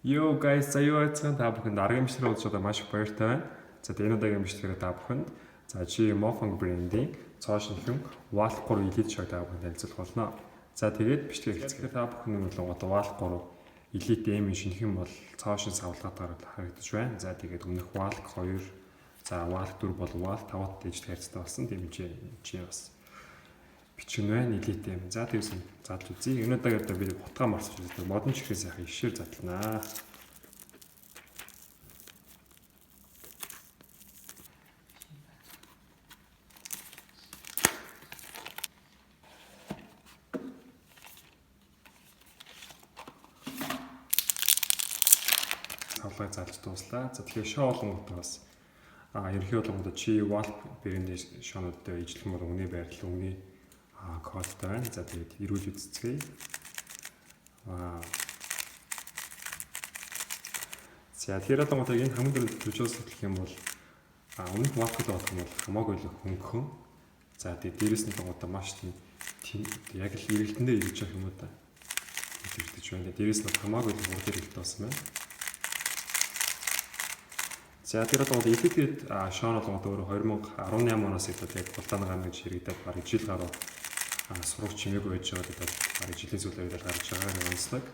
Yo guys, за юу айцхан та бүхэнд арга имжлэр болж байгаа маш их баяртай байна. За тэгээ энэ удаагийн имжлэгээр та бүхэнд чи Mofang брендийн цоо шинхэн Wall 3 Elite Shock та бүхэнд танилцуулах болно. За тэгээд бичлэг хэлцгээр та бүхэн бол Wall 3 Elite M шинхэн бол цоо шин савлгаатаар харагдаж байна. За тэгээд өмнөх Wall 2, за Wall 4 бол Wall 5-т дэжтэй харьцтай болсон. Тийм чи бас бичгэн байна Elite M. За тэгсэн задлж үзье. Энэ удаагийн би утгаа марсч үздэг. Модон чихрээс яхаа ишээр задлнаа. Савлгыг залж дууслаа. За тэгэхээр шоу болгонгоос ерөнхий болгонд чи Wall брендийн шоунуудтай ижлэх мөр өгний байрлал өгний кодтай байна. За тэгээд эрүүл үзцгээе. За тэгэхээр одоо энэ хамгийн дөрөв төжөөс хэлэх юм бол өмнөх Wall-д болох юм бол хамаагүй л хөнгөн. За тэгээд дээрэс нь одоо маш тийм яг л эргэлтэндээ ирж явах юм уу та. Тэгж байна. Дээрэс нь хамаагүй л хурд хэрэгтэй болсон байна. За тэр одоо Elite шоун болгоод өөр 2018 оноос идээд яг Улаангаар гэж хэрэгдээд бараг жил гаруй сурах чимээгүй байж байгаа гэдэг бараг жилийн сүүлээр гарч байгаа онцлог.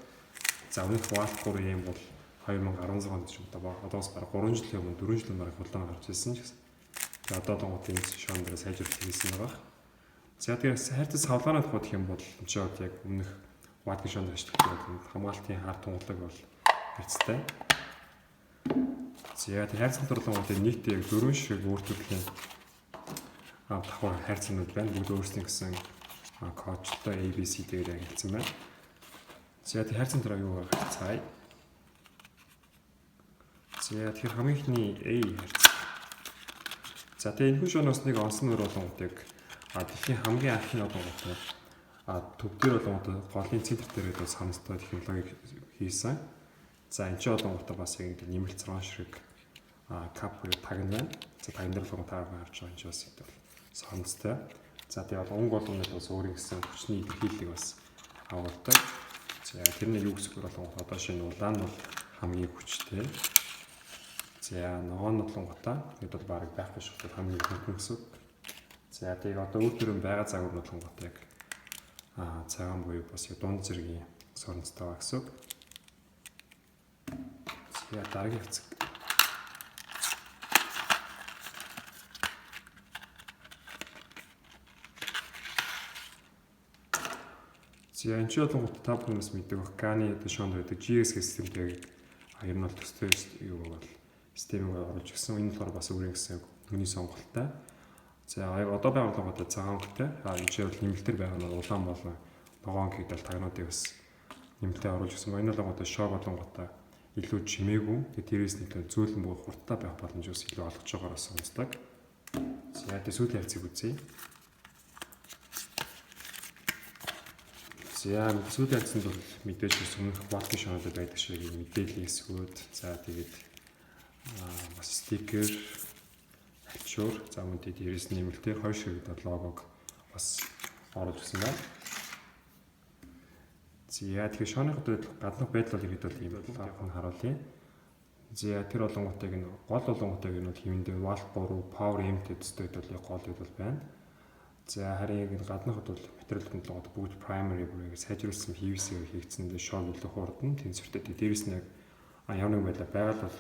За өмнөх Wall 3 юм бол 2016 онд ч одоо одоос бараг 3 жилийн өмнө 4 жилийн бараг Улаангаар гарч ирсэн ч гэсэн. За одоо энэ шоун дээр сайжруулалт хийсэн байгаа. За тэгээд хайрцаг савлгаанууд хуудах юм бол ч яг өмнөх Wall-гийн шоунд ажиллах хамгаалтын хар тунгалаг бол хэцтэй. За тэгээд хайрцаг дурлалууд нийт яг 4 шиг өөртөлийн давхар хайрцагнууд байна. Бүгд өөрсдийн гэсэн кодтой ABC дээр хэлсэн байна. За тэгээд хайрцаг дараа юу харцгаая. За тэгэхээр хамгийн ихний A хайрцаг. За тэгээд энэ шоуноос нэг онсон нөр болгоомтыг дэлхийн хамгийн анхны болгоомтой төв дээр болгоомтой голын центр дээр бас хамттай технологи хийсэн. За энэ ч болгоомтой бас яг ингэ нэмэлт 6 ширхэг кап тагна байна. За тагнаар болгоо таарах авч байгаа юм шиг бас сонцтой. За тэгээд өнгө болгоомд бас өөрийн гэсэн хүчний илэрхийллийг бас агуулдаг. За тэрний юу гэсэн үг болгоо одоо шинэ улаан бол хамгийн хүчтэй. За ногоон нотлонготой бид бол баг байхгүй шүү дээ хамгийн хөнгөн гэсэн. За тэгээд одоо өөртөө байгаа загвар нотлонготой яг цагаан буюу бас дунд зэргийн соронцтой байгаа гэсэн. За дараагийн хэсэг. За энэ ч болгоомд та бүхнээс мэддэг Gani шоунд байдаг GS системтэй ер нь бол төстэй юу бол системийг оруулж гисэн. Энэ болохоор бас өөрийн гэсэн хүний сонголттой. За одоо байгаа болгоомд цагаан өнгөтэй. Энэ ч бол нэмэлтээр байгаа нь улаан болон ногоон гэдэг тагнуудыг бас нэмэлтээр оруулж гисэн. Энэ болгоомд шоу болгоомд илүү чимээгүй. Тэрээс нь зөөлөн бүх хурдтай байх боломж ус илүү олгож байгаагаар сонсдог. За тэгээд сүүлийн хайрцаг үзье. За сүүлийн хайрцагт бол мэдээж өмнөх Wall-гийн шоунууд байдаг шиг мэдээллийн эсгүүд. За тэгээд бас стикер, ачуур, за үүнтэй дээрээс нэмэлтээр 2 ширхэг логог бас оруулж ирсэн байна. За тэгэхээр шооны гаднах байдал бол ихэд бол ийм болон харуулъя. За тэр болгоомтойг нь гол болгоомтойг нь бол хэмнэлээ Wall 3 Power M төстэй бол гол бол байна. За харин яг гаднахад бол материал технологид бүгд primary бүрийг сайжруулсан PVC-ээр хийгдсэндээ шоог илүү хурдан тэнцвэртэй. Дээрээс нь яг ямар нэг байдлаар байгаль бол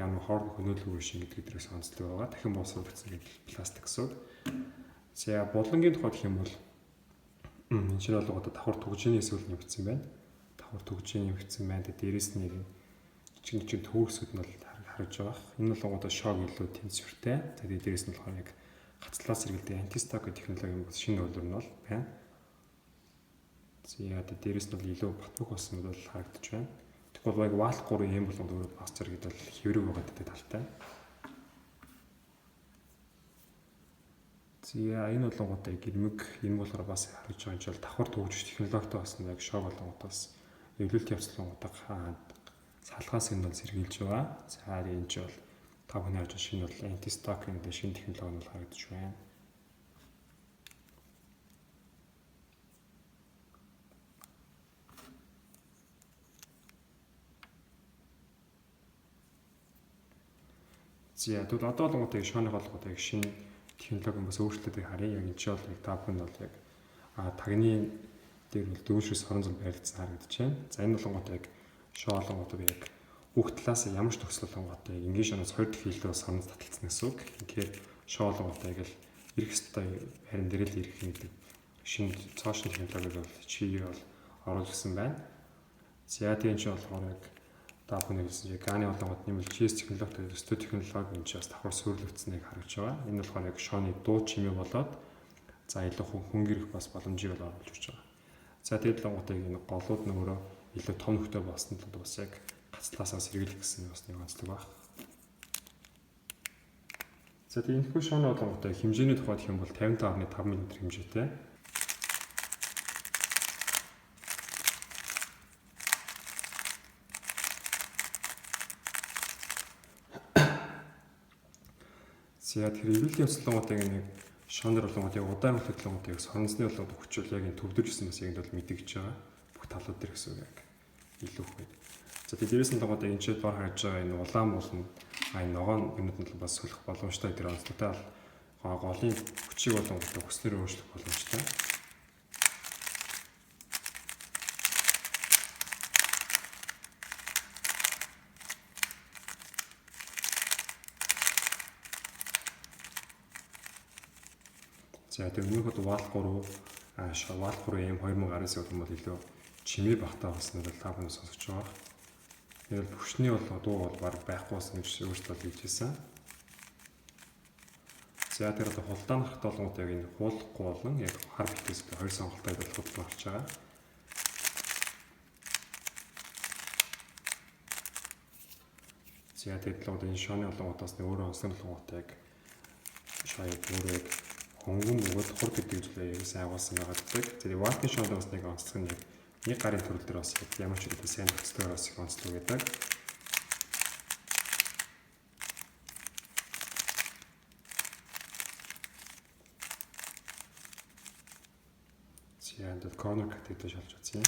ямар хоорон хөнөөлгүй шиг гэдэг дээрээс онцлог байгаа. Дахин босруулагдсан гэдэг пластик гэсэн. За бодлонгийн тухайд гэх юм бол энэ ч болгоод давхар түгжээний эсвэл нэмэгдсэн байна. Давхар түгжээ нэмэгдсэн байна. Дээрээс нь жижиг төвөсүүд нь бол харж байгаа. Энэ болгоод шоог илүү тэнцвэртэй. За дээрээс нь болохоор яг гацлаас сэргэлдэг антисток технологийн шинэ үйлдвэр нь бол байна. За дээрээс нь бол илүү батбух болсон бол харагдаж байна. Тэгвэл яг Wall 3 юм болгонд өөрөө бас зэрэг бол хэврэг байгаа гэдэг талтай. За энэ болгоомтой гэрмэг энэ болохоор бас харж байгаа юм чил давхар төгжиж технологитой бас яг шоу болгоомтоос эвлэлт явцлагуудаа салхаас энэ бол сэргийлж байгаа. За энэ ч бол та бүхний харж шинэ бол антисток энэ шинэ технологи нь харагдаж байна. За тэгвэл одоо болгоомжтой шооны холбоотой яг шинэ технологи бас өөрчлөлтүүдийг харъя. Яг энэ ч бол яг та бүхэн бол яг тагны дээр бол дөөшөөс хорон зул баригдсан харагдаж байна. За энэ болгоомжтой яг шоо болгоомжтой яг бүх талаас ямар ч төгсөл болгоомжтой яг энгийн шооноос 2 дахь хилдээ бас хорон таталцсан гэсэн үг. Тэгэхээр шоо болгоомжтой яг л ирэх ёстой харин дээр л ирэх гэдэг шинэ цаашин технологиг бол чи бол оруулж гисэн байна. За тийм ч болохоор яг та бүхэн хэлсэн яг гааны болгоомжтой нэмэлт чиз технологитой өстой технологи энэ ч бас давхар суурилгдсаныг харагдж байгаа. Энэ болохоор яг шооны дуу чимээ болоод за илүү хөнгөрөх бас боломжийг бол оруулж өгч байгаа. За тэгээд лонготой энэ голууд нөгөө илүү том нөхтэй болсон тул бас яг гацлаасаа сэргийлэх гэсэн бас нэг онцлог байна. За тэгээд энэ хүү шооны лонготой хэмжээний тухайд хэм бол 55.5 мм хэмжээтэй. За тэр эрүүлийн явцлагуудыг нэг шонор болгоод яг удаан хөтлөлгүүдийг соронзны болгоод өгчүүл яг энэ төвдөж гисэн бас яг бол мэдэгдэж байгаа. Бүх талууд дээр гэсэн үг яг илүү их. За тэгээд дээрээс нь болгоод энэ ч дор харж байгаа энэ улаан болно. Энэ ногоон юмуд нь бас солих боломжтой тэр онцлогтой голын хүчийг болгоод хүснэр өөрчлөх боломжтой. За тэр өмнөхөд вал 3 вал 3M 2019 гэх юм бол илүү чимээ багтаа болсон нь та бүхэн сонсож байгаа. Тэгэл төвчний бол дуу бол баг байхгүй болсон гэж өөртөө хэлж хэлсэн. За тэр одоо хулдаанах толгууд яг энэ хуулахгүй болон яг хар битээс хоёр сонголттой болох хулдаан гарч байгаа. За тэгээд л одоо энэ шооны болгоотоос нэг өөрөө онцлог болгоотой яг шаяг өөрөө хөнгөн бөгөөд хур гэдэг зүйлээ яг сайн агуулсан байгаа гэдэг. Тэгээд валтын шоонд бас нэг онцлог нь яг нэг гарын төрөл дээр бас ямар ч үедээ сайн төсөлтөөр бас их онцлог байдаг. За энэ corner cut-ийг шалж үзье.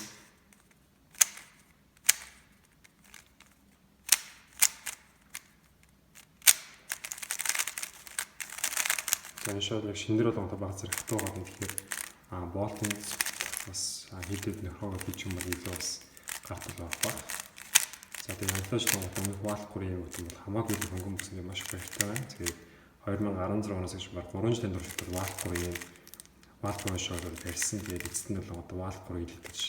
Энэ шоолыг шинээр болгоод баг зэрэг хатуугаад тэгэхээр болтын бас хийдэд нөхрөөгөө бич юм бол илүү бас гартал авах. За тэгээд янзлаж нөгөө вал 3 юм бол хамаагүй хөнгөн бүсэнд маш их баяртай байна. Тэгээд 2016 оноос хойш баг 3 жилийн турш вал 3 шоолоор барьсан. Тэгээд эцэст нь бол одоо вал 3 илтгэж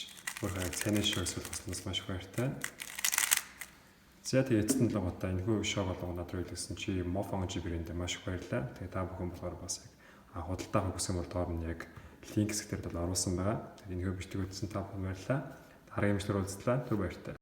өөрөө цайны шоог суулгаснаас маш их баяртай. За тэгээд эцэст нь л одоо энэ хүү шоог болгоод надад хэлсэн чи Mofong брэндээ маш их баярлалаа. Тэгээд та бүхэн болохоор бас яг худалдаа хийх гэсэн бол доор нь яг линк хэсгээр бол оруулсан байгаа. Тэгээд энэ хүү бичлэг үзсэн та бүхэн баярлалаа. Дараагийн бичлэгээр уулзлаа. Түр баяртай.